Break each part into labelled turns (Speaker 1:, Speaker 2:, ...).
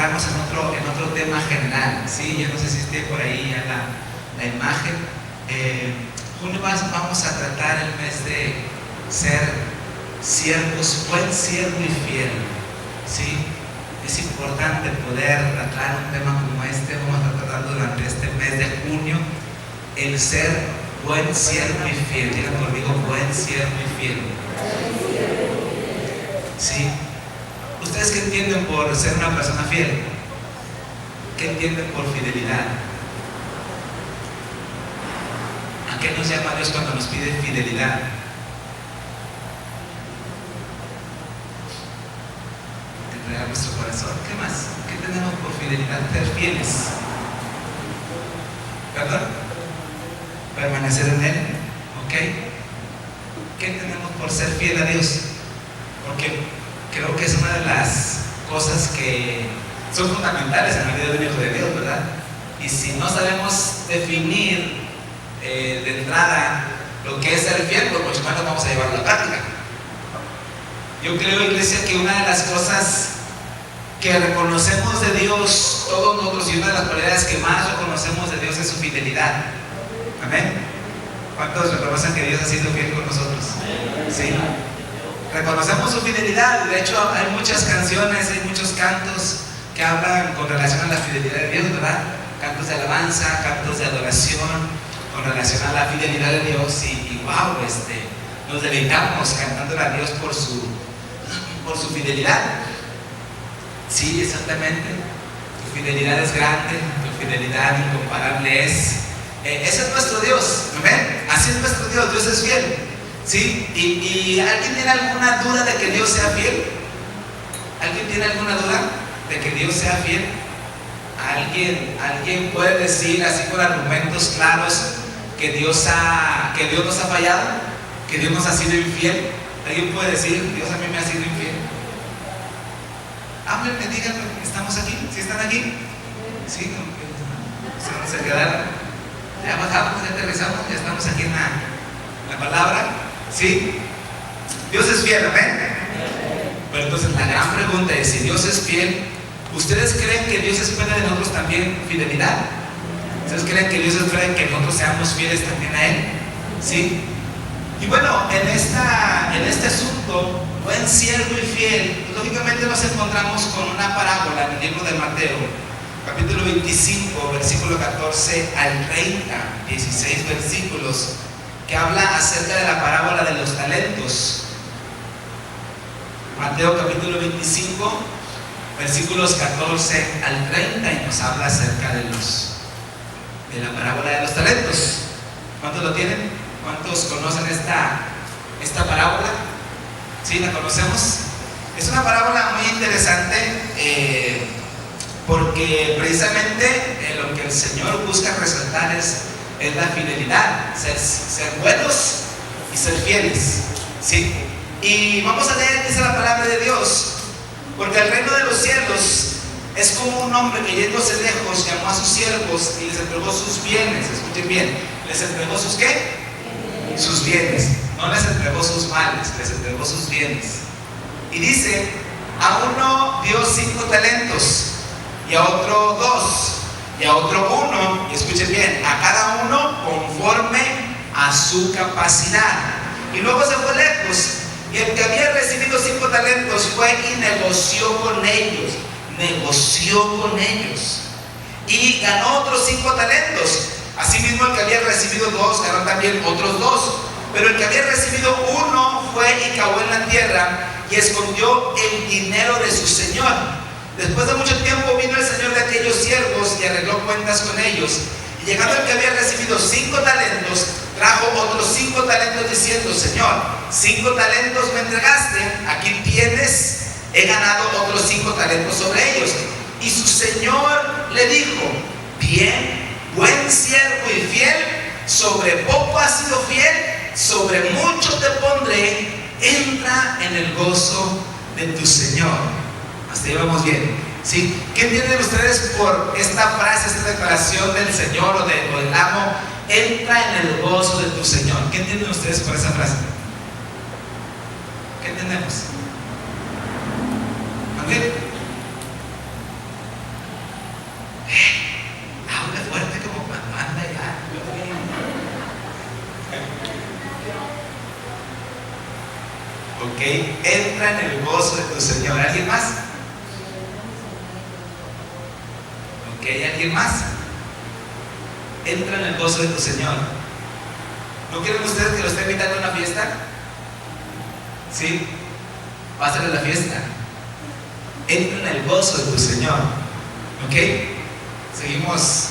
Speaker 1: enfocarnos en otro tema general, ¿sí? Yo no sé si esté por ahí ya la imagen. Junio vamos a tratar el mes de ser siervos, buen siervo y fiel, ¿sí? Es importante poder tratar un tema como este. Vamos a tratar durante este mes de junio el ser buen siervo y fiel. Digan conmigo, buen siervo y fiel. ¿Sí? ¿Ustedes qué entienden por ser una persona fiel? ¿Qué entienden por fidelidad? ¿A qué nos llama Dios cuando nos pide fidelidad? Entregar nuestro corazón. ¿Qué más? ¿Qué tenemos por fidelidad? Ser fieles. ¿Perdón? Permanecer en Él. ¿Ok? ¿Qué tenemos por ser fiel a Dios? Porque creo que es una de las cosas que son fundamentales en la vida de un hijo de Dios, ¿verdad? Y si no sabemos definir de entrada lo que es ser fiel, pues mucho menos vamos a llevarlo a la práctica. Yo creo, iglesia, que una de las cosas que reconocemos de Dios todos nosotros, y una de las cualidades que más reconocemos de Dios, es su fidelidad. Amén. ¿Cuántos reconocen que Dios ha sido fiel con nosotros? Sí. Reconocemos su fidelidad. De hecho, hay muchas canciones, hay muchos cantos que hablan con relación a la fidelidad de Dios, ¿verdad? Cantos de alabanza, cantos de adoración con relación a la fidelidad de Dios. Y wow, nos deleitamos cantándole a Dios por su fidelidad. Sí, exactamente. Tu fidelidad es grande, tu fidelidad incomparable es. Ese es nuestro Dios, ¿ven? Así es nuestro Dios. Dios es fiel, ¿sí? ¿Y alguien tiene alguna duda de que Dios sea fiel? ¿Alguien tiene alguna duda de que Dios sea fiel? ¿Alguien puede decir así con argumentos claros que Dios nos ha fallado? ¿Que Dios nos ha sido infiel? ¿Alguien puede decir, Dios a mí me ha sido infiel? Háblenme, díganme, ¿estamos aquí? ¿Sí están aquí? ¿Sí? ¿No? ¿Se quedaron? Ya bajamos, ya aterrizamos, ya estamos aquí en la palabra. ¿Sí? Dios es fiel, ¿amén? Pero entonces la gran pregunta es, si Dios es fiel, ¿ustedes creen que Dios espera de nosotros también fidelidad? ¿Ustedes creen que Dios espera que nosotros seamos fieles también a Él? ¿Sí? Y bueno, en este asunto, buen siervo y fiel, lógicamente nos encontramos con una parábola en el libro de Mateo, capítulo 25, versículo 14 al 30, 16 versículos, que habla acerca de la parábola de los talentos. Mateo capítulo 25, versículos 14 al 30, y nos habla acerca de la parábola de los talentos. ¿Cuántos lo tienen? ¿Cuántos conocen esta parábola? ¿Sí? ¿La conocemos? Es una parábola muy interesante, porque precisamente lo que el Señor busca resaltar es la fidelidad, ser buenos y ser fieles, ¿sí? Y vamos a leer, dice la palabra de Dios: porque el reino de los cielos es como un hombre que, yéndose lejos, llamó a sus siervos y les entregó sus bienes. Escuchen bien, ¿les entregó sus qué? Sus bienes. No les entregó sus males, les entregó sus bienes. Y dice: a uno dio 5 talentos, y a otro 2, y a otro 1, y escuchen bien, a cada uno conforme a su capacidad. Y luego se fue lejos, y el que había recibido 5 talentos fue y negoció con ellos, y ganó otros 5 talentos. Asimismo, el que había recibido 2 ganó también otros 2. Pero el que había recibido 1 fue y cavó en la tierra y escondió el dinero de su señor. Después de mucho tiempo vino el señor de aquellos siervos y arregló cuentas con ellos. Y llegando el que había recibido 5 talentos, trajo otros 5 talentos diciendo: Señor, 5 talentos me entregaste, aquí tienes, he ganado otros 5 talentos sobre ellos. Y su señor le dijo: bien, buen siervo y fiel, sobre poco has sido fiel, sobre mucho te pondré, entra en el gozo de tu Señor. Hasta ahí vamos bien, ¿sí? ¿Qué entienden ustedes por esta frase, esta declaración del Señor o del amo? Entra en el gozo de tu Señor. ¿Qué entienden ustedes por esa frase? ¿Qué entendemos? ¿Amén? porque hay alguien más. Entra en el gozo de tu Señor. ¿No quieren ustedes que lo esté invitando a una fiesta? ¿Sí? Pásale la fiesta. Entra en el gozo de tu Señor. ¿Ok? Seguimos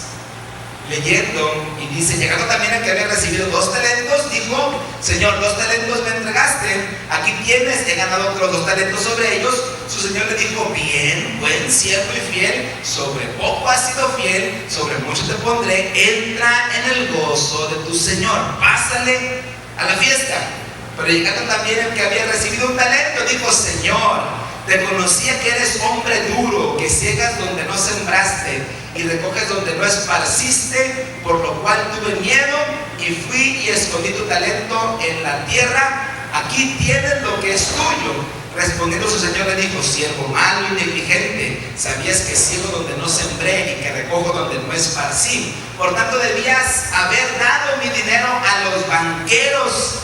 Speaker 1: leyendo y dice: llegando también el que había recibido 2 talentos, dijo: Señor, 2 talentos me entregaste, aquí tienes, he ganado otros 2 talentos sobre ellos. Su Señor le dijo: bien, buen siervo y fiel, sobre poco has sido fiel, sobre mucho te pondré, entra en el gozo de tu Señor. Pásale a la fiesta. Pero llegando también el que había recibido 1 talento, dijo: Señor, te conocía que eres hombre duro, que ciegas donde no sembraste y recoges donde no esparciste, por lo cual tuve miedo y fui y escondí tu talento en la tierra. Aquí tienes lo que es tuyo. Respondiendo su Señor le dijo: siervo malo y negligente, sabías que ciego donde no sembré y que recojo donde no esparcí. Por tanto debías haber dado mi dinero a los banqueros.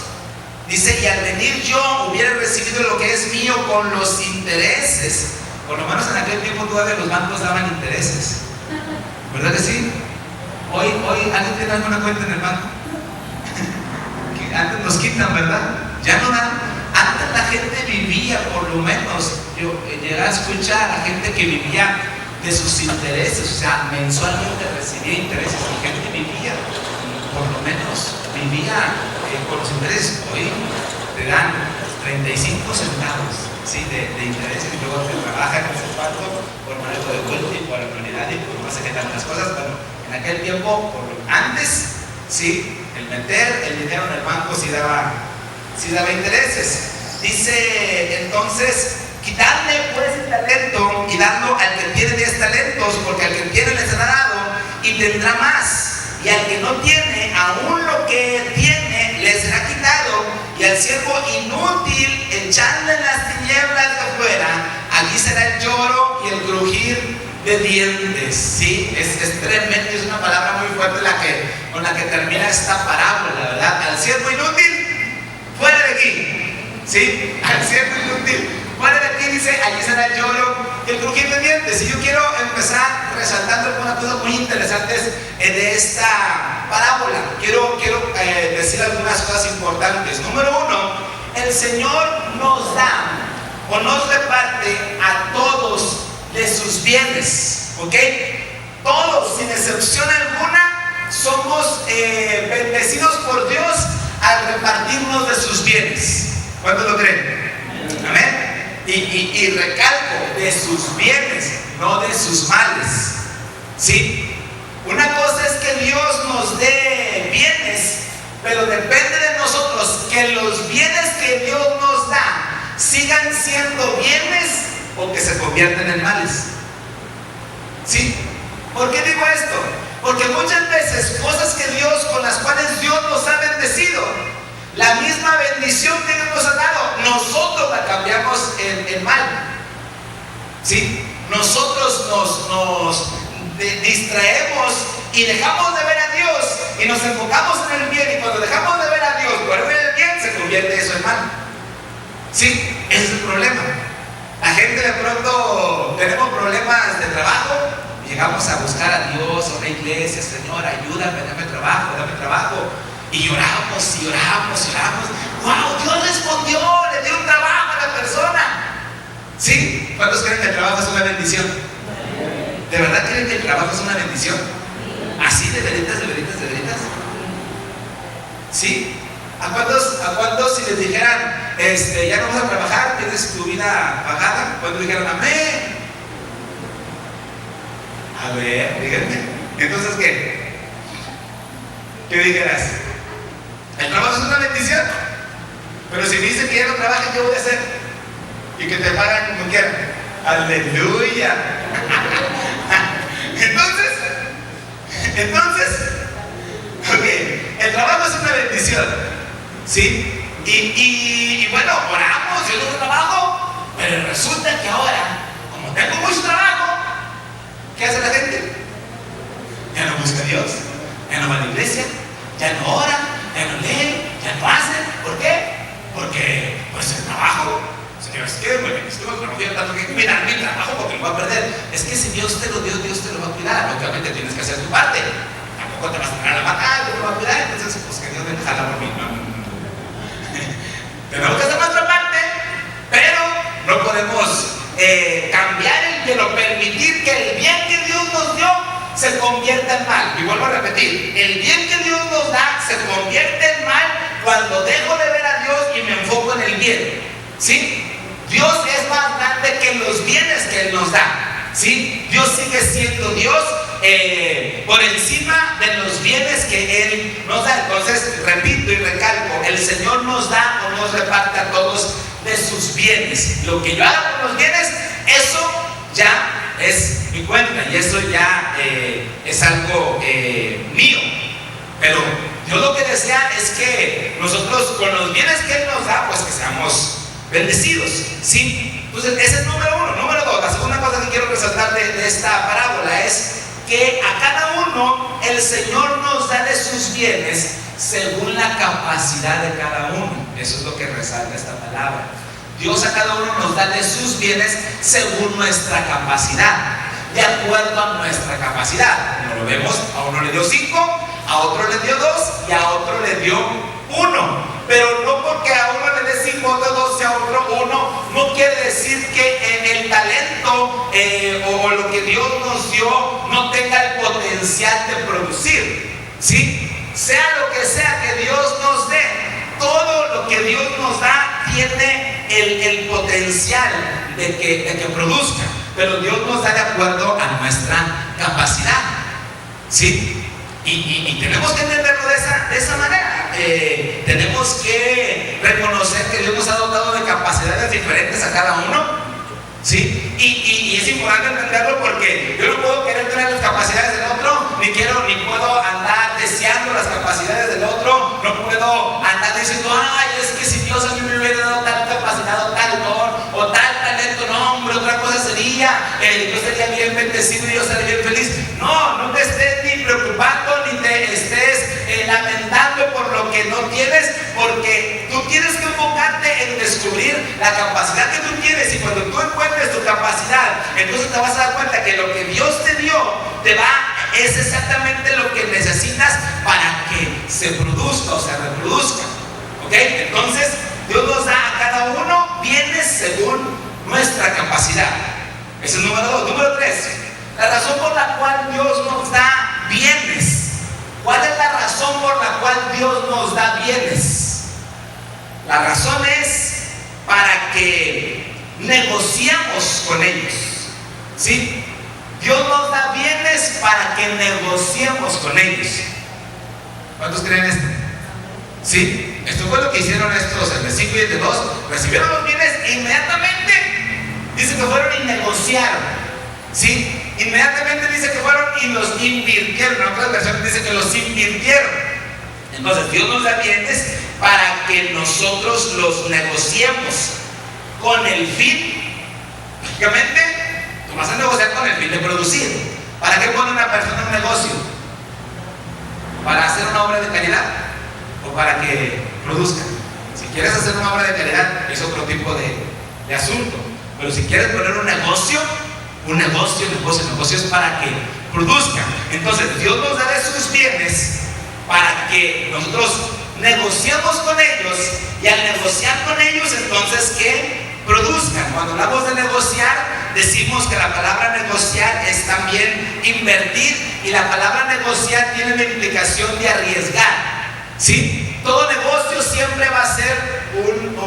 Speaker 1: Dice: y al venir yo hubiera recibido lo que es mío con los intereses. Por lo menos en aquel tiempo todavía los bancos daban intereses, ¿verdad que sí? Hoy ¿alguien tiene alguna cuenta en el banco? Que antes nos quitan, ¿verdad? Ya no dan. Antes la gente vivía, por lo menos, yo llegué a escuchar a gente que vivía de sus intereses, o sea, mensualmente recibía intereses, y gente vivía, por lo menos, vivía con los intereses. Hoy te dan 35 centavos, ¿sí? de intereses, y luego te trabajan ese cuarto por manejo de vuelta y por anualidad y por no sé qué tantas cosas. Bueno, en aquel tiempo, antes, sí, el meter el dinero en el banco sí daba intereses. Dice entonces: quitarle pues el talento y darlo al que tiene 10 talentos, porque al que tiene le será dado y tendrá más, y al que no tiene, aún lo que tiene le será quitado. Y al siervo inútil echarle en las tinieblas de afuera, allí será el lloro y el crujir de dientes. Sí, es tremendo, es una palabra muy fuerte con la que termina esta parábola, ¿verdad? Al siervo inútil, fuera de aquí. ¿Sí? Al siervo inútil, fuera de aquí, dice: allí será el lloro y el crujir de dientes. Y yo quiero empezar resaltando algunas cosas muy interesantes de esta parábola. Quiero decir algunas cosas importantes. Número 1, el Señor nos da o nos reparte a todos de sus bienes, ¿ok? Todos, sin excepción alguna, somos bendecidos por Dios al repartirnos de sus bienes. ¿Cuántos lo creen? Amén. Y recalco, de sus bienes, no de sus males. ¿Sí? Una cosa es que Dios nos dé bienes, pero depende de nosotros que los bienes que Dios nos da sigan siendo bienes o que se convierten en males. ¿Sí? ¿Por qué digo esto? Porque muchas veces cosas con las cuales Dios nos ha bendecido, la misma bendición que Dios nos ha dado, nosotros la cambiamos en mal. ¿Sí? Nosotros nos distraemos y dejamos de ver a Dios y nos enfocamos en el bien, y cuando dejamos de ver a Dios por ver el bien, se convierte eso en mal. ¿Sí? Ese es el problema. La gente de pronto tenemos problemas de trabajo, llegamos a buscar a Dios, a una iglesia: Señor, ayúdame, dame trabajo. Y lloramos. ¡Wow! Dios respondió, le dio un trabajo a la persona. ¿Sí? ¿Cuántos creen que el trabajo es una bendición? ¿De verdad creen que el trabajo es una bendición? ¿Así de veritas? ¿Sí? ¿A cuántos si les dijeran, ya no vas a trabajar, tienes tu vida pagada? ¿Cuántos dijeran amén? A ver, díganme. Entonces, ¿qué dijeras? El trabajo es una bendición, pero si me dicen que ya no trabajan, ¿qué voy a hacer? Y que te pagan como quieran. ¡Aleluya! Entonces, ok, el trabajo es una bendición, ¿sí? Y bueno, oramos, yo tengo trabajo, pero resulta que ahora, como tengo mucho trabajo, ¿qué hace la gente? Ya no busca a Dios, ya no va a la iglesia, ya no ora, ya no lee, ya no hace. ¿Por qué? Porque pues el trabajo, señores, es que me estuve conociendo tanto que mira, mi trabajo porque lo voy a perder. es que si Dios te lo dio, Dios te lo va a cuidar. Lógicamente tienes que hacer tu parte. Tampoco te vas a poner a la batalla, Dios te lo va a cuidar. Entonces, pues que Dios me jala por mí. No. Tenemos que hacer nuestra parte, pero no podemos cambiar el bien o permitir que el bien que Dios nos dio se convierta en mal. Y vuelvo a repetir, el bien que Dios nos da se convierte en mal cuando dejo de ver a Dios y me enfoco en el bien. ¿Sí? Dios es más grande que los bienes que Él nos da. ¿Sí? Dios sigue siendo Dios por encima de los bienes que Él nos da. Entonces, repito y recalco, el Señor nos da o nos reparte a todos de sus bienes. Lo que yo haga con los bienes, eso ya es mi cuenta y eso ya es algo mío. Pero Dios lo que desea es que nosotros con los bienes que Él nos da, pues que seamos bendecidos. ¿Sí? Entonces, ese es número uno. Número dos, la segunda cosa que quiero resaltar de esta parábola es que a cada uno el Señor nos da de sus bienes según la capacidad de cada uno. Eso es lo que resalta esta palabra. Dios a cada uno nos da de sus bienes según nuestra capacidad, de acuerdo a nuestra capacidad. Como lo vemos, a uno le dio 5, a otro le dio 2 y a otro le dio 1. Pero no porque a uno le dé 5, a otro 2 y a otro 1, no quiere decir que en el talento o lo que Dios nos dio no tenga el potencial de producir. ¿Sí? Sea lo que sea que Dios nos dé, todo lo que Dios nos da tiene el potencial de que produzca, pero Dios nos da de acuerdo a nuestra capacidad. ¿Sí? Y tenemos que entenderlo de esa manera. Tenemos que reconocer que Dios nos ha dotado de capacidades diferentes a cada uno. ¿Sí? Y es importante entenderlo porque yo no puedo querer tener las capacidades del otro, ni puedo andar deseando las capacidades del otro, no puedo andar diciendo, ay, es que si Dios a mí me hubiera dado tal capacidad o tal don o tal talento, no, hombre, otra cosa sería, yo sería bien bendecido y yo sería bien feliz. No te estés ni preocupando ni te estés lamentando por lo que no tienes, porque tú tienes que enfocarte en descubrir la capacidad que tú tienes, y cuando tú encuentres tu capacidad, entonces te vas a dar cuenta que lo que Dios te dio es exactamente lo que necesitas para que se produzca o se reproduzca. ¿Ok? Entonces Dios nos da a cada uno bienes según nuestra capacidad. Ese es el número 2. Número 3, la razón por la cual Dios nos da bienes. ¿Cuál es la razón por la cual Dios nos da bienes? La razón es para que negociemos con ellos. ¿Sí? Dios nos da bienes para que negociemos con ellos. ¿Cuántos creen esto? ¿Sí? Esto fue lo que hicieron estos, el versículo 22, recibieron los bienes e inmediatamente dice que fueron y negociaron. ¿Sí? Inmediatamente dice que fueron y los invirtieron. En otras versiones dice que los invirtieron. Entonces Dios nos da bienes para que nosotros los negociemos con el fin, lógicamente, tú vas a negociar con el fin de producir. ¿Para qué pone una persona un negocio? ¿Para hacer una obra de caridad o para que produzca? Si quieres hacer una obra de caridad es otro tipo de asunto, pero si quieres poner un negocio es para que produzca. Entonces Dios nos da de sus bienes para que nosotros negociemos con ellos, y al negociar con ellos entonces que produzcan. Cuando hablamos de negociar, decimos que la palabra negociar es también invertir, y la palabra negociar tiene la implicación de arriesgar. ¿Sí? Todo negocio siempre va a ser un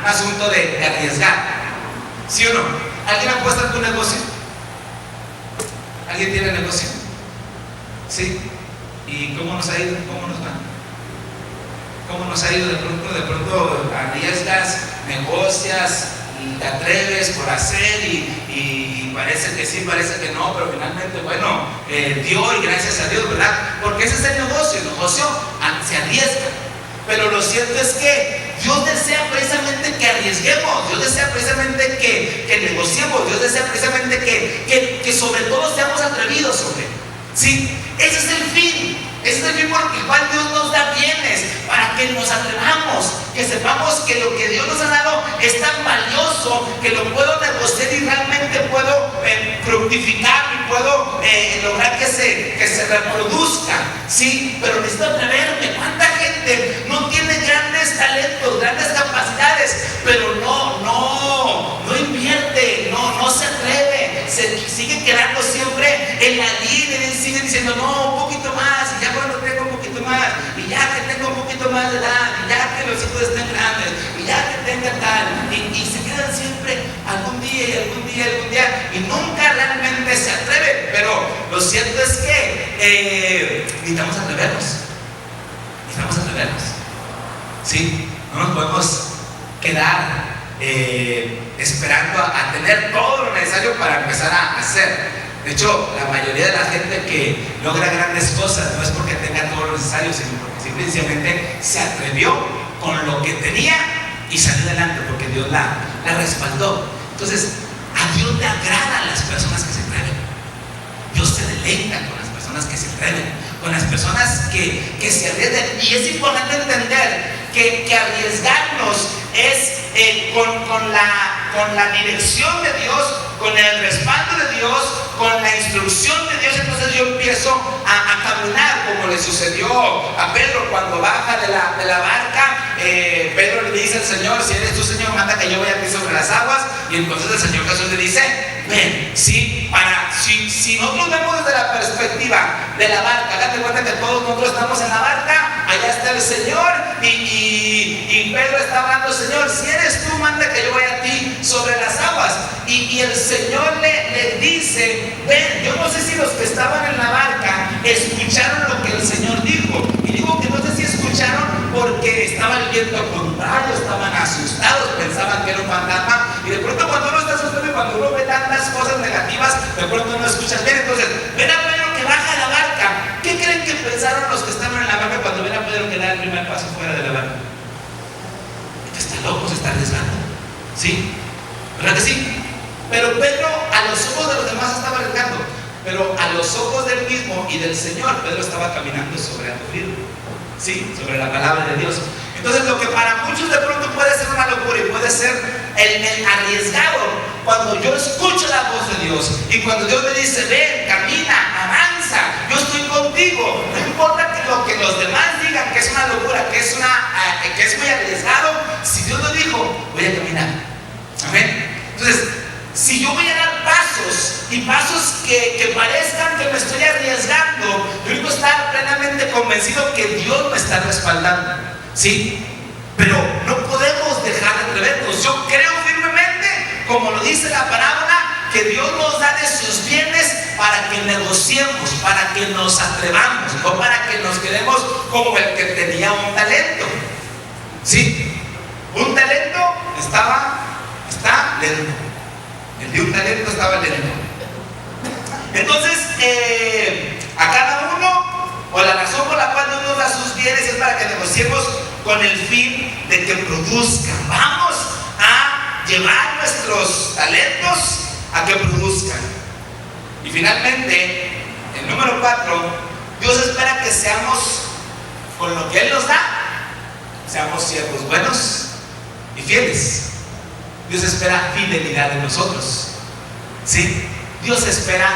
Speaker 1: asunto de arriesgar. ¿Sí o no? ¿Alguien apuesta en tu negocio? ¿Alguien tiene negocio? ¿Sí? ¿Y cómo nos ha ido? ¿Cómo nos va? ¿Cómo nos ha ido? De pronto arriesgas, negocias y te atreves por hacer y parece que sí, parece que no, pero finalmente, bueno, dio, y gracias a Dios, ¿verdad? Porque ese es el negocio se arriesga. Pero lo cierto es que Dios desea precisamente que arriesguemos, Dios desea precisamente que negociemos, Dios desea precisamente que sobre todo seamos atrevidos sobre él. ¿Sí? Ese es el fin. Ese es el fin por el cual Dios nos da bienes, para que nos atrevamos, que sepamos que lo que Dios nos ha dado es tan valioso que lo puedo negociar y realmente puedo fructificar y puedo lograr que se reproduzca, ¿sí? Pero necesito atreverme. ¿Cuánta gente no tiene grandes talentos, grandes capacidades, pero no invierte, no se atreve, se sigue quedando siempre en la línea y sigue diciendo, no, un poquito más, y ya cuando tengo un poquito más, y ya que tengo un poquito más de edad, y ya que los hijos estén grandes, y ya que tenga tal, y se quedan siempre algún día, y nunca realmente se atreven. Pero lo cierto es que necesitamos atrevernos, ¿sí? No nos podemos quedar esperando a tener todo lo necesario para empezar a hacer. De hecho, la mayoría de la gente que logra grandes cosas no es porque tenga todo lo necesario, sino porque simplemente se atrevió con lo que tenía y salió adelante porque Dios la respaldó. Entonces, a Dios le agradan las personas que se atreven. Dios se deleita con las personas que se atreven, con las personas que se arriesgan. Y es importante entender que arriesgarnos es con la dirección de Dios, con el respaldo de Dios, con la instrucción de Dios. Entonces yo empiezo a caminar, como le sucedió a Pedro cuando baja de la barca. Pedro le dice al Señor: si eres tú, Señor, manda que yo vaya a ti sobre las aguas. Y entonces el Señor Jesús le dice: ven. ¿Sí? Si nosotros vemos desde la perspectiva de la barca, date cuenta que todos nosotros estamos en la barca, allá está el Señor, y Pedro está hablando: Señor, si eres tú, manda que yo vaya a ti sobre las aguas. Y el Señor le dice: ven. Yo no sé si los que estaban en la barca escucharon lo que el Señor dijo. Y digo que no sé si escucharon porque estaba el viento contrario, estaban asustados, pensaban que era un fantasma. Y de pronto, cuando uno está asustado y cuando uno ve tantas cosas negativas, de pronto no escuchas bien. Entonces, ven a Pedro que baja la barca. ¿Qué creen que pensaron los que estaban en la barca cuando ven a Pedro que da el primer paso fuera de la barca? Que está loco, se está arriesgando. ¿Sí? ¿Verdad que sí? Pero Pedro, a los ojos de los demás, estaba arriesgando. Pero a los ojos del mismo y del Señor, Pedro estaba caminando sobre algo firme. ¿Sí? Sobre la palabra de Dios. Entonces, lo que para muchos de pronto puede ser una locura y puede ser el arriesgado, cuando yo escucho la voz de Dios y cuando Dios me dice: ven, camina, avanza, yo estoy contigo. No importa lo que los demás digan que es una locura, que es muy arriesgado. Si Dios lo dijo, voy a caminar. Amén. Entonces, si yo voy a dar pasos y pasos que parezcan que me estoy arriesgando, yo tengo que estar plenamente convencido que Dios me está respaldando, ¿sí? Pero no podemos dejar de atrevernos. Yo creo firmemente, como lo dice la parábola, que Dios nos da de sus bienes para que negociemos, para que nos atrevamos, no para que nos quedemos como el que tenía un talento, ¿sí? Un talento está lento. El de un talento estaba lento. Entonces, a cada uno, o la razón por la cual Dios nos da sus bienes, es para que negociemos con el fin de que produzcan. Vamos a llevar nuestros talentos a que produzcan. Y finalmente, el número 4, Dios espera que seamos, con lo que Él nos da, seamos siervos buenos y fieles. Dios espera fidelidad de nosotros, ¿sí? Dios espera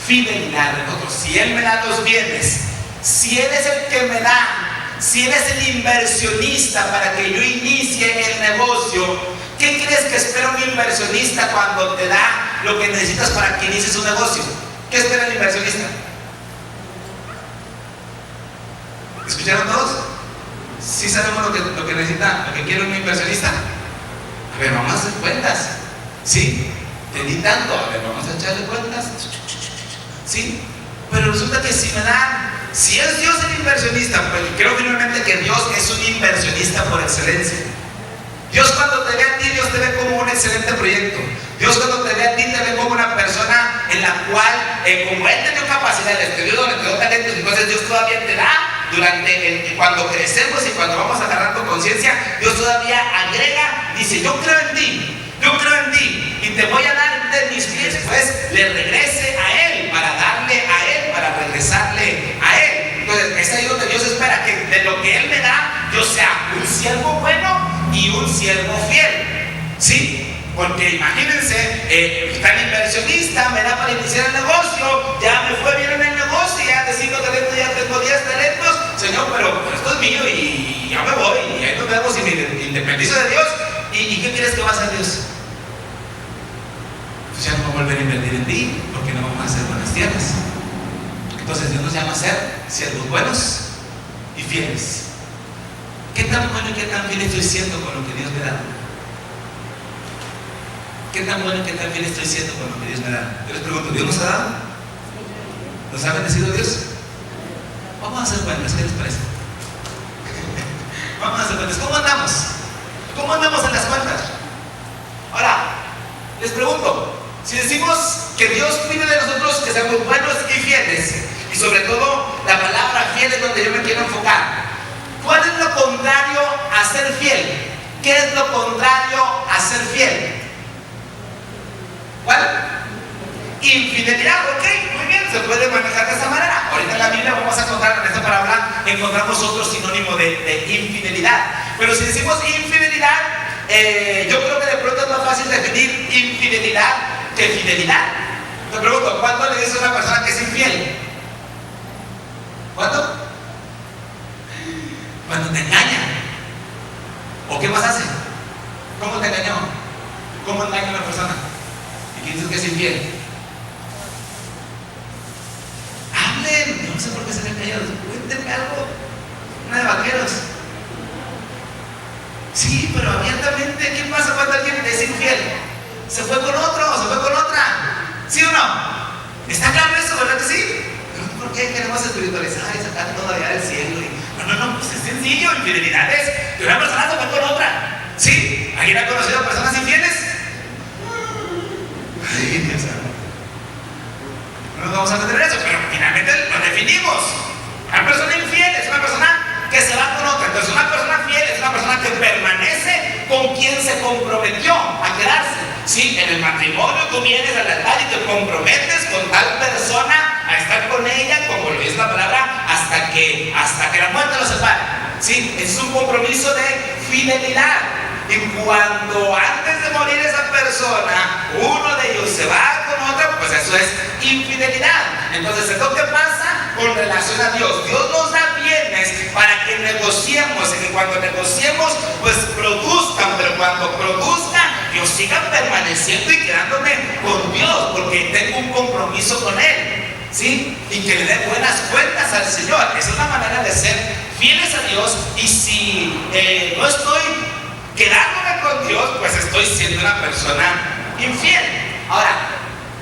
Speaker 1: fidelidad de nosotros. Si Él me da los bienes, si Él es el que me da, si Él es el inversionista para que yo inicie el negocio, ¿qué crees que espera un inversionista cuando te da lo que necesitas para que inicies un negocio? ¿Qué espera el inversionista? ¿Escucharon todos? ¿Sí sabemos lo que necesita, lo que quiere un inversionista? A ver, vamos a hacer cuentas, ¿sí? Te di tanto, a ver, vamos a echarle cuentas, ¿sí? Pero resulta que si es Dios el inversionista, pues creo firmemente que Dios es un inversionista por excelencia. Dios, cuando te ve a ti, Dios te ve como un excelente proyecto. Dios, cuando te ve a ti, te ve como una persona en la cual, como Él te dio capacidades, te dio talentos, entonces Dios todavía te da. Cuando crecemos y cuando vamos agarrando conciencia, Dios todavía agrega, dice: yo creo en ti y te voy a dar de mis bienes. Pues le regrese a Él, para darle a Él, para regresarle a Él. Entonces es ahí donde Dios espera que de lo que Él me da, yo sea un siervo bueno y un siervo fiel, ¿sí? Porque imagínense, tan inversionista, me da para iniciar el negocio, ya me fue bien en el negocio, ya de 5 talentos ya tengo 10 talentos, Señor, pero esto es mío y ya me voy, y ahí nos vemos y me independizo de Dios. ¿Y qué quieres que va a hacer Dios? Pues ya no va a volver a invertir en ti, porque no vamos a hacer buenas tierras. Entonces Dios nos llama a ser siervos buenos y fieles. ¿Qué tan bueno y qué tan fiel estoy siendo con lo que Dios me da? ¿Qué tan bueno y qué tan fiel estoy siendo con lo que Dios me da? Yo les pregunto, ¿Dios nos ha dado? ¿Nos ha bendecido Dios? Vamos a hacer cuentas, ¿qué les parece? Vamos a hacer cuentas. ¿Cómo andamos? ¿Cómo andamos en las cuentas? Ahora, les pregunto, si decimos que Dios pide de nosotros que seamos buenos y fieles, y sobre todo la palabra fiel es donde yo me quiero enfocar, ¿cuál es lo contrario a ser fiel? ¿Qué es lo contrario a ser fiel? ¿Cuál? Infidelidad, ok, muy bien, se puede manejar de esa manera. Ahorita en la Biblia vamos a encontrar en esta palabra, encontramos otro sinónimo de infidelidad. Pero si decimos infidelidad, yo creo que de pronto es más fácil definir infidelidad que fidelidad. Te pregunto, ¿cuándo le dices a una persona que es infiel? ¿Cuándo? Cuando te engaña. ¿O qué más hace? ¿Cómo te engañó? ¿Cómo engaña a una persona? ¿Y quién dices que es infiel? Hablen, yo no sé por qué se ven callados. Cuéntenme algo. Una de vaqueros. Sí, pero abiertamente, ¿qué pasa cuando alguien es infiel? ¿Se fue con otro o se fue con otra? ¿Sí o no? ¿Está claro eso, verdad que sí? Pero ¿por qué queremos espiritualizar y sacar todo allá del cielo? No, pues es sencillo, infidelidad es que una persona se fue con otra. ¿Sí? ¿Alguien ha conocido a personas infieles? Ay, Dios mío. No nos vamos a meter en eso, pero finalmente lo definimos. Una persona infiel es una persona que se va con otra. Entonces una persona fiel es una persona que permanece con quien se comprometió a quedarse. Sí, en el matrimonio tú vienes al altar y te comprometes con tal persona a estar con ella, como lo dice la palabra, hasta que la muerte los separe. Sí, es un compromiso de fidelidad. Y cuando antes de morir esa persona, uno de ellos se va con otra, pues eso es infidelidad. Entonces, ¿esto qué pasa con relación a Dios? Dios nos da bienes para que negociemos, y que cuando negociemos, pues produzcan, pero cuando produzcan, yo siga permaneciendo y quedándome con Dios, porque tengo un compromiso con Él. ¿Sí? Y que le dé buenas cuentas al Señor. Esa es la manera de ser fieles a Dios. Y si no estoy quedándome con Dios, pues estoy siendo una persona infiel. Ahora,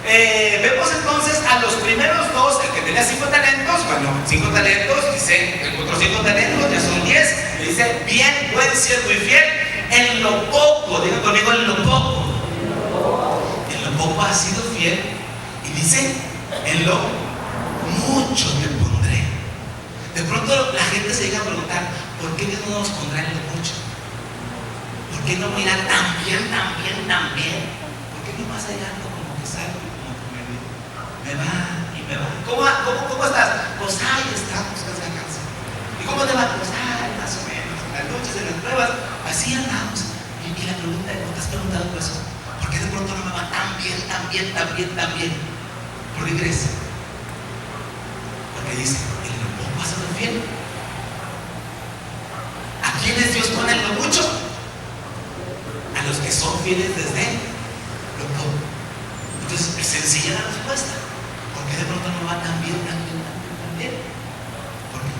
Speaker 1: vemos entonces a los primeros dos, el que tenía 5 talentos, bueno, 5 talentos, dice, el otro 5 talentos, ya son 10, le dice, bien, buen siervo y fiel, en lo poco, digan conmigo, en lo poco. En lo poco has sido fiel, y dice, en lo mucho te pondré. De pronto la gente se llega a preguntar, ¿por qué Dios no nos pondrá en lo mucho? ¿Por qué no mira tan bien? ¿Por qué no vas allá como que salgo y como que me va y me va? ¿Cómo estás? Pues ahí estamos, cansa. ¿Y cómo te va? Pues ahí más o menos, en las luchas, en las pruebas, así andamos. Y la pregunta es, ¿no te has preguntado eso? ¿Por qué de pronto no me va tan bien? ¿Por qué crees? Porque dice, en lo poco has sido fiel. ¿A quiénes Dios pone en lo mucho? A los que son fieles desde lo poco. Entonces, es sencilla la respuesta. ¿Por qué de pronto no va tan bien? Porque en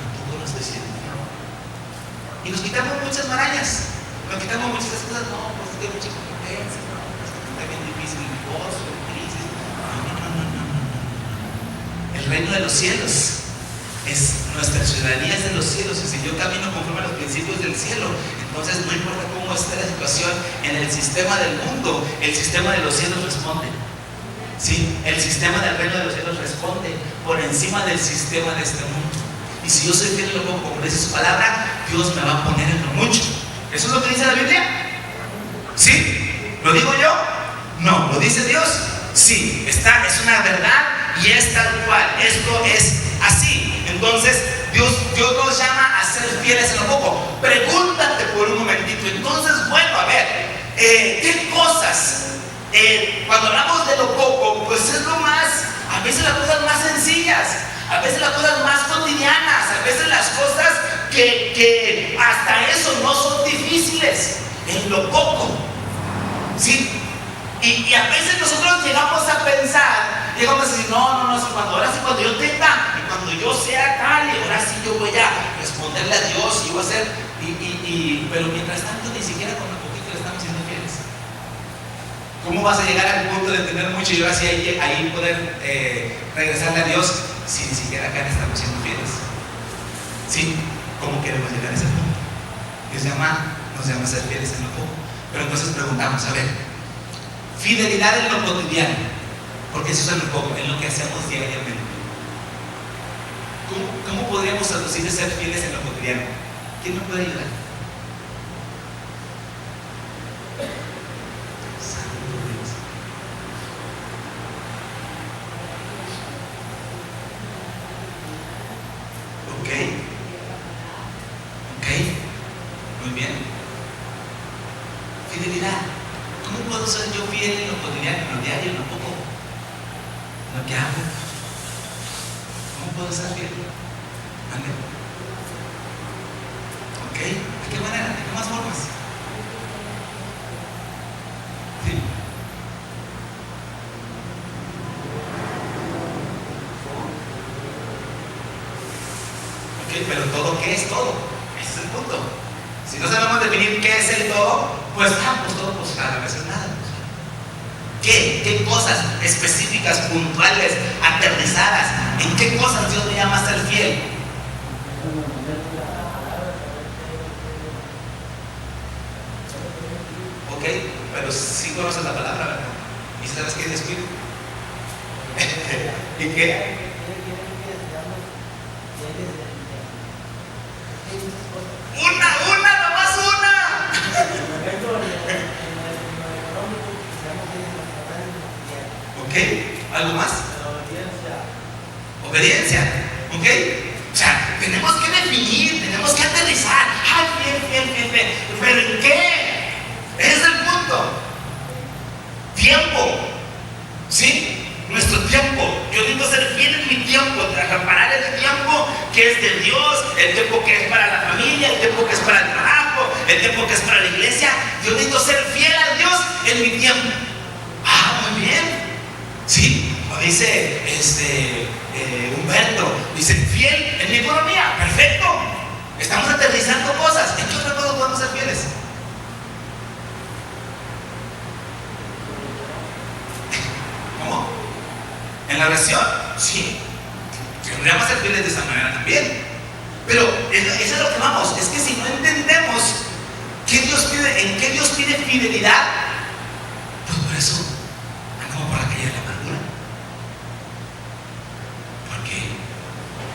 Speaker 1: lo poco no estoy siendo fiel. Y nos quitamos muchas marañas. Nos quitamos muchas cosas. No, pues es que hay mucha competencia. No, pues es que está bien difícil el negocio, crisis. No. El reino de los cielos es nuestra ciudadanía, es de los cielos. Y si yo camino conforme a los principios del cielo, entonces no importa cómo esté la situación en el sistema del mundo, el sistema de los cielos responde. Sí, el sistema del reino de los cielos responde por encima del sistema de este mundo. Y si yo soy fiel en lo poco, como dice su palabra, Dios me va a poner en lo mucho. ¿Eso es lo que dice la Biblia? ¿Sí? ¿Lo digo yo? No. ¿Lo dice Dios? Sí. Es una verdad y es tal cual. Esto es así. Entonces, Dios nos llama a ser fieles en lo poco. Pregúntate por un momentito. Entonces, bueno, a ver, ¿Qué cosas? Cuando hablamos de lo poco, pues es lo más, a veces las cosas más sencillas, a veces las cosas más cotidianas, a veces las cosas que hasta eso no son difíciles, en lo poco, ¿sí? Y a veces nosotros llegamos a pensar, llegamos a decir, no, ahora sí, cuando yo tenga, y cuando yo sea tal, y ahora sí yo voy a responderle a Dios, y voy a hacer, pero mientras tanto ni siquiera con lo poquito le estamos siendo fieles. ¿Cómo vas a llegar al punto de tener mucho y ahora sí ahí poder regresarle a Dios si ni siquiera acá le estamos siendo fieles? ¿Sí? ¿Cómo queremos llegar a ese punto? Nos llama a ser fieles en lo poco. Pero entonces preguntamos, a ver, fidelidad en lo cotidiano, porque eso es en lo poco, en lo que hacemos diariamente. ¿Cómo podríamos traducir de ser fieles en lo cotidiano? ¿Quién nos puede ayudar? Muy bien. Fidelidad. ¿Cómo puedo ser yo fiel en lo cotidiano, en lo diario, en lo poco? En lo que hago. ¿Cómo puedo ser fiel? ¿Vale? ¿Ok? ¿De qué manera? ¿De qué más formas? Sí. Ok, pero ¿todo qué es todo? Ese es el punto. Si no sabemos definir qué es el todo, pues todo, pues a veces nada. ¿Qué cosas específicas, puntuales, aterrizadas? ¿En qué cosas Dios me llama a ser fiel? Ok, pero sí conoces la palabra, ¿verdad? ¿Y sabes qué descuido? ¿Y qué? Nomás una. Ok, ¿algo más? Obediencia. Ok, o sea, tenemos que definir, tenemos que aterrizar. Fiel. ¿Pero en qué? Ese es el punto. Tiempo. ¿Sí? Nuestro tiempo. Yo necesito ser fiel en mi tiempo, reparar el tiempo que es de Dios, el tiempo que es para la familia, el tiempo que es para el trabajo, el tiempo que es para la iglesia. Yo necesito ser fiel a Dios en mi tiempo. Muy bien. Sí, como dice Humberto, dice fiel en mi economía. Perfecto. Estamos aterrizando cosas. ¿En qué otra cosa podemos ser fieles? ¿Cómo? ¿En la oración? Sí. Tendríamos que ser fieles de esa manera también. Pero eso es lo que vamos. Es que si no entendemos en qué Dios pide fidelidad, pues por eso andamos por la calle de la amargura. Porque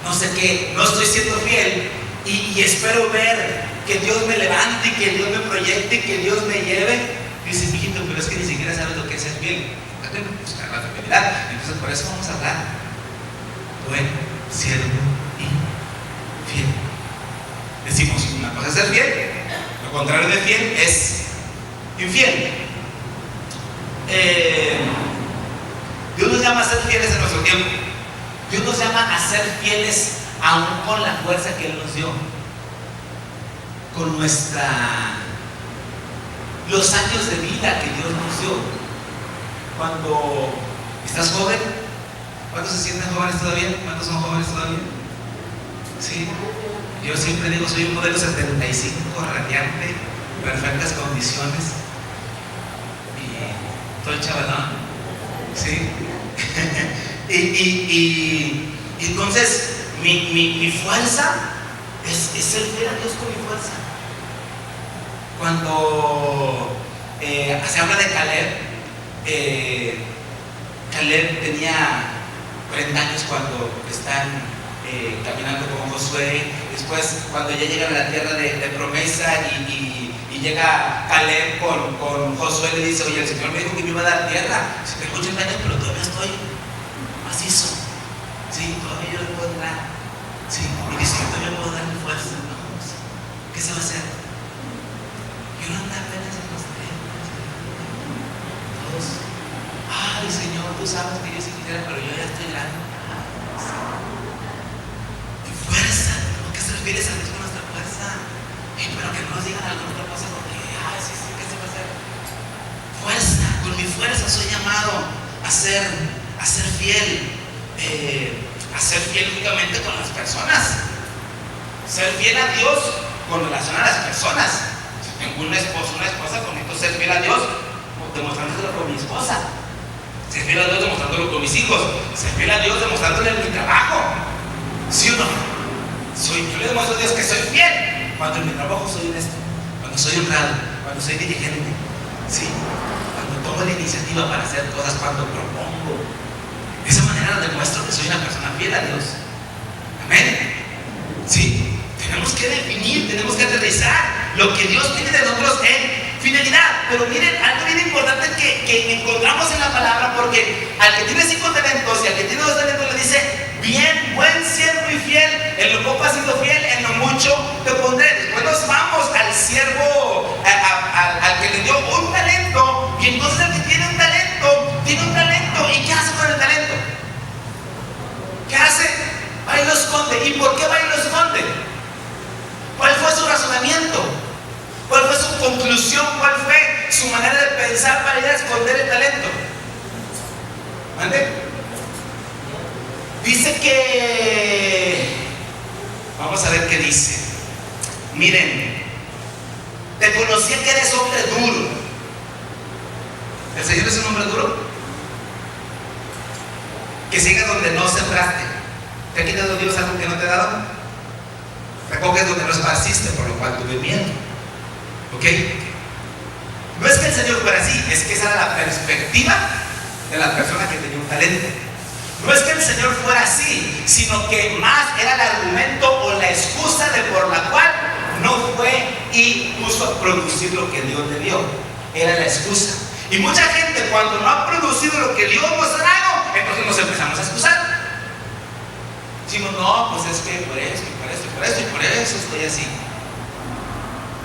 Speaker 1: no sé qué, no estoy siendo fiel y espero ver que Dios me levante, que Dios me proyecte, que Dios me lleve. Dice, mijito, pero es que ni siquiera sabes lo que es ser fiel. Buscar la fidelidad. Entonces por eso vamos a hablar. Buen, siervo y fiel. Decimos, una cosa es ser fiel, lo contrario de fiel es infiel. Dios nos llama a ser fieles en nuestro tiempo. Dios nos llama a ser fieles aún con la fuerza que Él nos dio, con los años de vida que Dios nos dio. Cuando estás joven, ¿cuántos se sienten jóvenes todavía? ¿Cuántos son jóvenes todavía? Sí. Yo siempre digo, soy un modelo 75, radiante, perfectas condiciones. Y todo el chavalón. Sí. y entonces, mi fuerza es ser fiel a Dios con mi fuerza. Cuando se habla de Caleb, Caleb tenía 40 años cuando están caminando con Josué. Después, cuando ya llegan a la tierra de promesa y llega Caleb con Josué, le dice, oye, el Señor me dijo que me iba a dar tierra. Si tengo 80 años, pero todavía estoy macizo. Sí, todavía yo le puedo entrar. Sí, y dice, yo todavía puedo darle fuerza. ¿Qué se va a hacer? Yo no ando apenas en los 30. tú sabes que yo sí quisiera, pero yo ya estoy grande. Y fuerza, ¿a qué se refiere a Dios con nuestra fuerza? Pero que no nos digan alguna otra cosa porque, sí, ¿qué se va a hacer? Fuerza, con mi fuerza soy llamado a ser fiel, únicamente con las personas, ser fiel a Dios con relación a las personas. Si tengo una esposa, necesito ser fiel a Dios demostrándolo con mi esposa, ser fiel a Dios demostrándolo con mis hijos, ser fiel a Dios demostrándolo en mi trabajo. ¿Sí o no? Yo le demuestro a Dios que soy fiel cuando en mi trabajo soy honesto, cuando soy honrado, cuando soy diligente, ¿sí? Cuando tomo la iniciativa para hacer cosas, cuando propongo. De esa manera demuestro que soy una persona fiel a Dios. Amén. Sí, tenemos que definir, tenemos que aterrizar lo que Dios tiene de nosotros en fidelidad. Pero miren, algo bien importante que encontramos en la palabra, porque al que tiene 5 talentos y al que tiene 2 talentos le dice: bien, buen siervo y fiel, en lo poco has sido fiel, en lo mucho te pondré. Después nos vamos al siervo, al que le dio un talento, y entonces el que tiene un talento, ¿y qué hace con el talento? ¿Qué hace? Va y lo esconde. ¿Y por qué va y lo esconde? ¿Cuál fue su razonamiento? ¿Cuál fue su conclusión? ¿Cuál fue su manera de pensar para ir a esconder el talento? ¿Mande? Dice que... Vamos a ver qué dice. Miren, te conocía que eres hombre duro. ¿El Señor es un hombre duro? Que sigas donde no sembraste. ¿Te ha quitado Dios algo que no te ha dado? Recoges donde no esparciste, por lo cual tuve miedo. ¿Ok? No es que el Señor fuera así, es que esa era la perspectiva de la persona que tenía un talento. No es que el Señor fuera así, sino que más era el argumento o la excusa por la cual no fue y puso a producir lo que Dios le dio. Era la excusa. Y mucha gente, cuando no ha producido lo que Dios nos ha dado, entonces nos empezamos a excusar. Decimos: no, pues es que por esto, y por esto, y por esto, y por eso estoy así.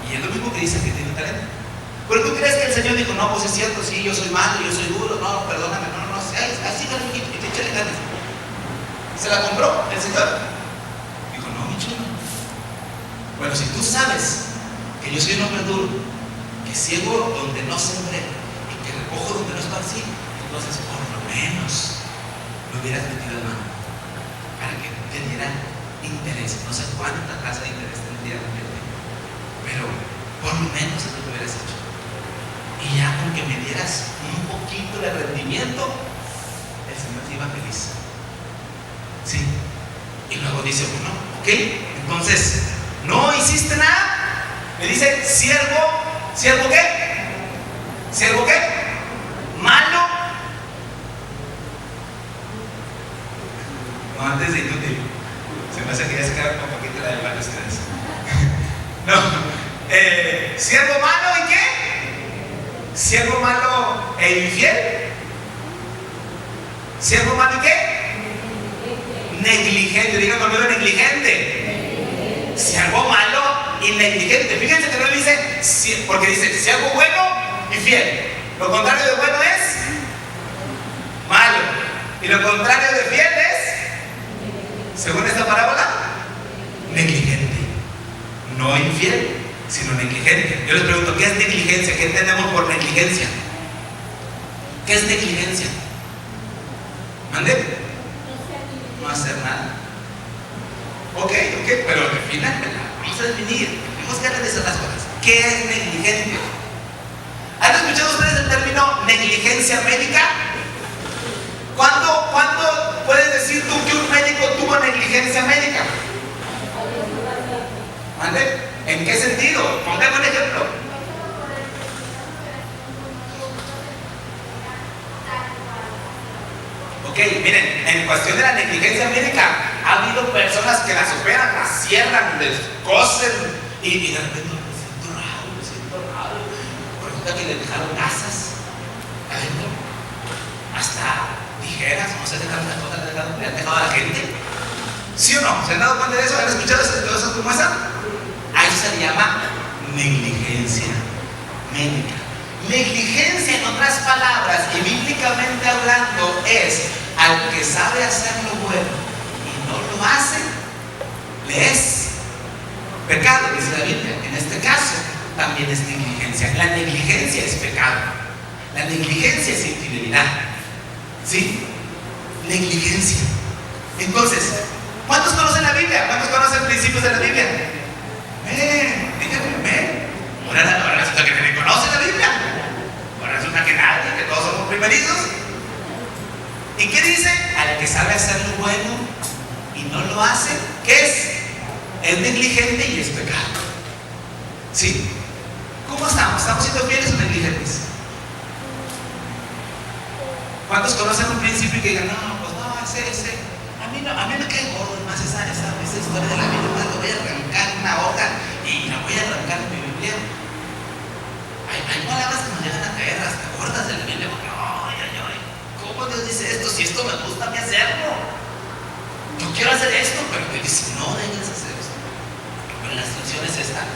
Speaker 1: Y es lo mismo que dice que tiene un talento. Pero tú crees que el Señor dijo: no, pues es cierto, sí, yo soy malo, yo soy duro, no, perdóname, no, así no, y échale ganas. ¿Se la compró el Señor? Dijo: no, mi chulo. Bueno, si tú sabes que yo soy un hombre duro, que ciego donde no sembré y que recojo donde no esparcí, entonces por lo menos me hubieras metido en mano para que te diera interés. No sé cuánta tasa de interés tendría la gente, pero por lo menos eso te hubieras hecho. Y ya con que me dieras un poquito de rendimiento, el Señor te iba feliz. Sí. Y luego dice uno: ok, entonces no hiciste nada. Me dice: ¿siervo qué? ¿Siervo qué? ¿Malo? No, antes de inútil. Se me hace que ya se queda un poquito la de varios ustedes. No. ¿Siervo malo y qué? ¿Siervo malo e infiel? ¿Siervo malo y qué? Negligente. Digan conmigo: negligente. Siervo malo y negligente. Fíjense que no dice, porque dice siervo bueno y fiel. Lo contrario de bueno es malo. Y lo contrario de fiel es, según esta parábola, negligente. No infiel, sino negligente. Yo les pregunto: ¿qué es negligencia? ¿Qué entendemos por negligencia? ¿Qué es negligencia? ¿Mande? No hacer nada. Ok, pero defínanmela. Vamos a definir. Tenemos que analizar las cosas. ¿Qué es negligente? ¿Han escuchado ustedes el término negligencia médica? ¿Cuándo puedes decir tú que un médico tuvo negligencia médica? ¿Mande? ¿En qué sentido? Póngame un ejemplo. Ok, miren, en cuestión de la negligencia médica, ha habido personas que las operan, las cierran, les cosen y de repente me siento raro. Resulta que le dejaron gasas adentro, hasta tijeras, no sé de tantas cosas le han dejado a la gente. ¿Sí o no? ¿Se han dado cuenta de eso? ¿Han escuchado cosas como esa? A eso se le llama negligencia médica. Negligencia, en otras palabras, y bíblicamente hablando, es al que sabe hacer lo bueno y no lo hace, le es pecado, dice la Biblia. En este caso, también es negligencia. La negligencia es pecado. La negligencia es infidelidad. ¿Sí? Negligencia. Entonces, ¿cuántos conocen la Biblia? ¿Cuántos conocen principios de la Biblia? Díganme. Ahora resulta que nadie conoce la Biblia. Ahora resulta que nadie, que todos somos primerizos. ¿Y qué dice? Al que sabe hacer lo bueno y no lo hace, ¿qué es? Es negligente y es pecado. ¿Sí? ¿Cómo estamos? ¿Estamos siendo fieles o negligentes? ¿Cuántos conocen un principio y que digan, no, pues no, ese, a mí me cae gordo más esa historia de la Biblia, más lo voy a arrancar una hoja y la voy a arrancar en mi Biblia? Hay palabras que nos llegan a caer hasta gordas de la Biblia, porque ay, ¿cómo Dios dice esto? Si esto me gusta a mí hacerlo, yo quiero hacer esto, pero Dios dice, no debes hacer esto. Pero la instrucción es esta.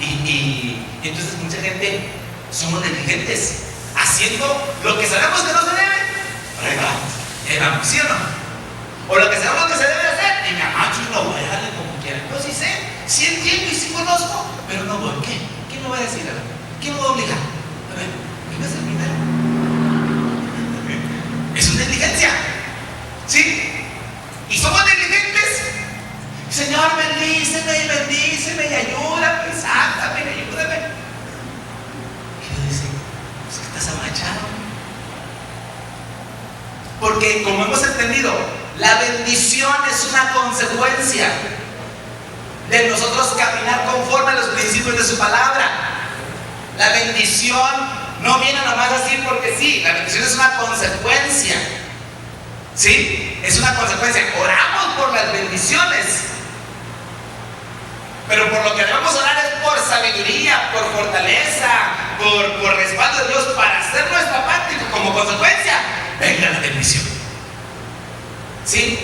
Speaker 1: Y entonces mucha gente somos negligentes, haciendo lo que sabemos que no se debe. Ahí vamos, ¿sí o no? O lo que sabemos que se debe hacer, y me amacho y no voy a darle como quiera. Yo sí sé, sí entiendo y sí conozco, pero no voy. ¿Qué? ¿Quién me va a decir? A ver, ¿quién me va a obligar? A ver, ¿quién va a ser primero? Es una negligencia, ¿sí? Y somos negligentes. Señor, bendíceme y ayúdame, sácame, ayúdame. Y Dios dice, pues que estás amachado. Porque como hemos entendido, la bendición es una consecuencia de nosotros caminar conforme a los principios de su palabra. La bendición no viene nomás así porque sí, la bendición es una consecuencia. ¿Sí? Es una consecuencia. Oramos por las bendiciones, pero por lo que debemos orar es por sabiduría, por fortaleza, por respaldo de Dios para hacer nuestra parte, y como consecuencia venga la bendición. ¿Sí?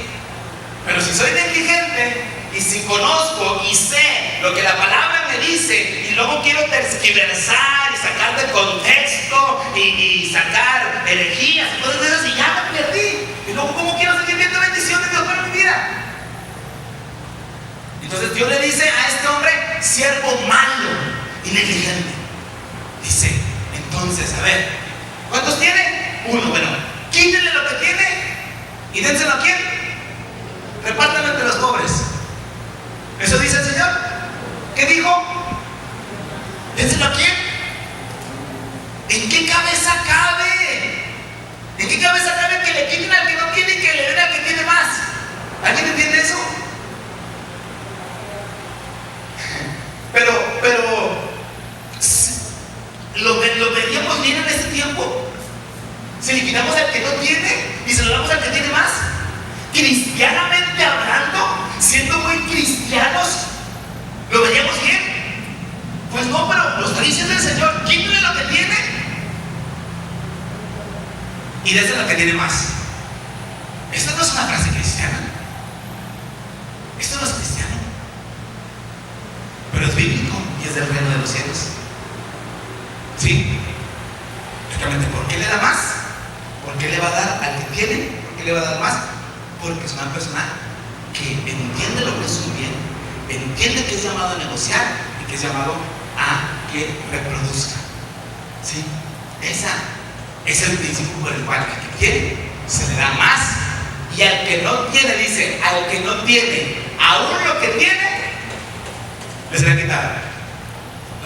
Speaker 1: Pero si soy negligente y si conozco y sé lo que la palabra me dice y luego quiero tergiversar y sacar del contexto y sacar herejías y cosas de esas, y ya me perdí, y luego ¿cómo quiero seguir viendo bendición de Dios para mi vida? Entonces Dios le dice a este hombre, siervo malo y negligente. Dice, entonces, a ver, ¿cuántos tiene? Uno. Bueno, quítenle lo que tiene y dénselo a quién. Repártanlo entre los pobres. Eso dice el Señor. ¿Qué dijo? ¿Dénselo a quién? ¿En qué cabeza cabe? ¿En qué cabeza cabe que le quiten al que no tiene y que le den al que tiene más? ¿Alguien entiende eso? Pero lo veríamos bien en este tiempo. Si le quitamos al que no tiene y se lo damos al que tiene más, cristianamente hablando, siendo muy cristianos, ¿lo veríamos bien? Pues no, pero lo está diciendo el Señor, quítale lo que tiene y déselo al que tiene más. Esto no es una frase cristiana. Esto no es cristiano, pero es bíblico y es del reino de los cielos. ¿Sí? Exactamente. ¿Por qué le da más? ¿Por qué le va a dar al que tiene? ¿Por qué le va a dar más? Porque es una persona que entiende lo que es un bien, entiende que es llamado a negociar y que es llamado a que reproduzca. ¿Sí? Ese es el principio por el cual al que tiene se le da más, y al que no tiene, dice, al que no tiene, aún lo que tiene, le será quitado.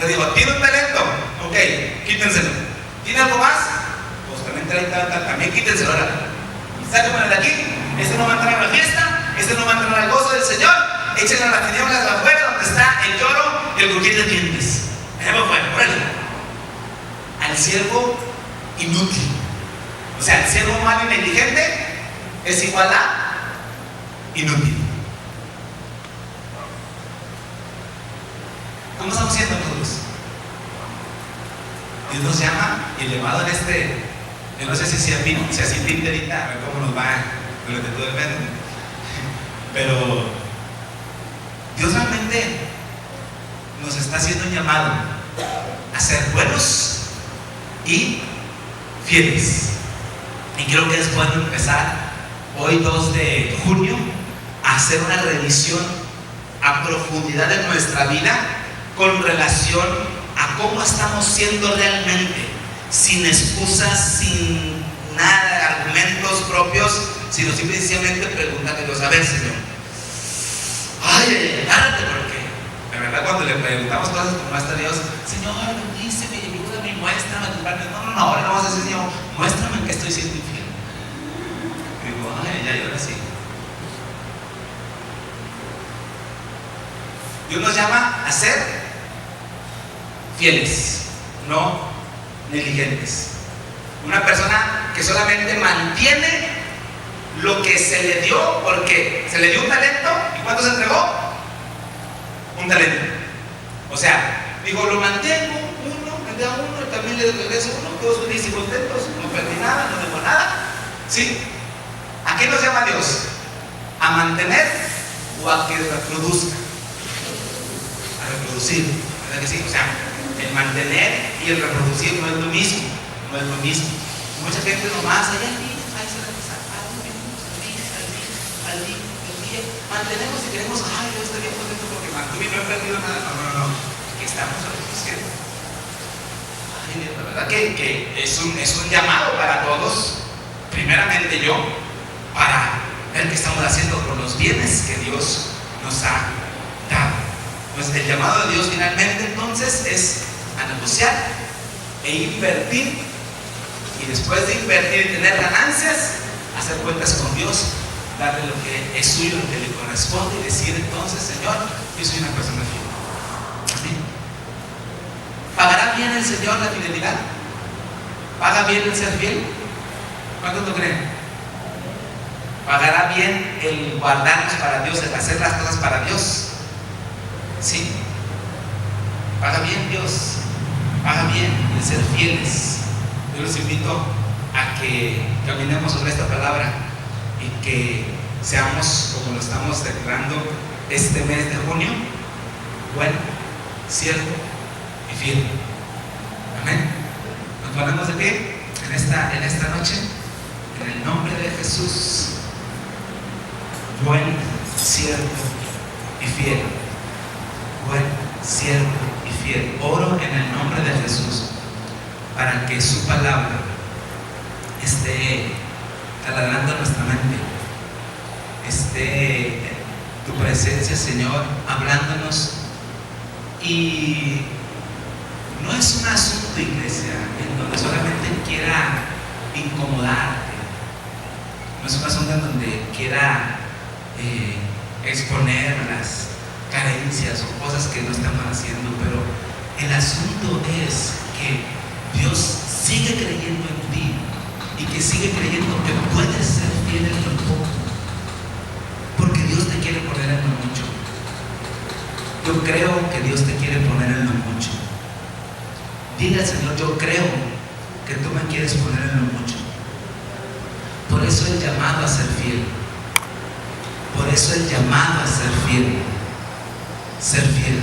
Speaker 1: Le digo, ¿tiene un talento? Ok, quítenselo. ¿Tiene algo más? Pues también quítenselo ahora. Sáquenmelo de aquí. Este no va a entrar a la fiesta, este no va a entrar al gozo del Señor. Échenlo a las tinieblas de afuera, donde está el lloro y el crujir de dientes. Dejemos fuera, órale. Al siervo inútil. O sea, el siervo malo y negligente es igual a inútil. ¿Cómo estamos siendo nosotros? Dios nos llama elevado en este. Yo no sé si sea así pinterita, a ver cómo nos va durante todo el evento. Pero Dios realmente nos está haciendo un llamado a ser buenos y fieles. Y creo que es bueno empezar hoy 2 de junio a hacer una revisión a profundidad de nuestra vida con relación a cómo estamos siendo realmente, sin excusas, sin nada de argumentos propios, sino simplemente preguntarle a Dios: a ver, Señor, agárrate, porque de verdad cuando le preguntamos cosas como esta a Dios: Señor, bendíceme, ayúdame, muéstrame tus planes. No, ahora no vamos a decir: Señor, muéstrame en que estoy siendo infiel. Y digo: y ahora sí. Dios nos llama a ser fieles, no negligentes. Una persona que solamente mantiene lo que se le dio, porque se le dio un talento. ¿Y cuánto se entregó? Un talento. O sea, digo, lo mantengo, me da uno, y también le regreso uno, todos felices y contentos, no perdí nada, no tengo nada. ¿Sí? ¿A qué nos llama Dios? ¿A mantener o a que reproduzca? A reproducir, ¿verdad que sí? O sea, el mantener y el reproducir no es lo mismo, no es lo mismo. Mucha gente nomás, allá mantenemos y queremos: yo estoy bien contento porque mantuve y no he perdido nada. No, que estamos reproduciendo. La verdad que es un llamado para todos, primeramente yo, para ver qué estamos haciendo con los bienes que Dios nos ha dado. Pues el llamado de Dios finalmente entonces es a negociar e invertir, y después de invertir y tener ganancias, hacer cuentas con Dios, darle lo que es suyo, lo que le corresponde, y decir entonces: Señor, yo soy una persona fiel. Amén. ¿Pagará bien el Señor la fidelidad? ¿Paga bien el ser fiel? ¿Cuántos lo creen? ¿Pagará bien el guardarnos para Dios, el hacer las cosas para Dios? Sí. Paga bien Dios, paga bien el ser fieles. Yo los invito a que caminemos sobre esta palabra y que seamos, como lo estamos declarando este mes de junio, bueno, cierto y fiel. Amén. Nos ponemos de pie en esta noche, en el nombre de Jesús. Buen, cierto y fiel. Buen, cierto y fiel. Oro en el nombre de Jesús para que su palabra esté taladrando nuestra mente, esté tu presencia, Señor, hablándonos. Y no es un asunto, iglesia, en donde solamente quiera incomodarte. No es un asunto en donde quiera exponer las carencias o cosas que no estamos haciendo, pero el asunto es que Dios sigue creyendo en ti y que sigue creyendo que puedes ser fiel en lo poco, porque Dios te quiere poner en lo mucho. Yo creo que Dios te quiere poner en lo mucho. Dile al Señor: yo creo que tú me quieres poner en lo mucho. Por eso el llamado a ser fiel. Por eso el llamado a ser fiel. Ser fiel.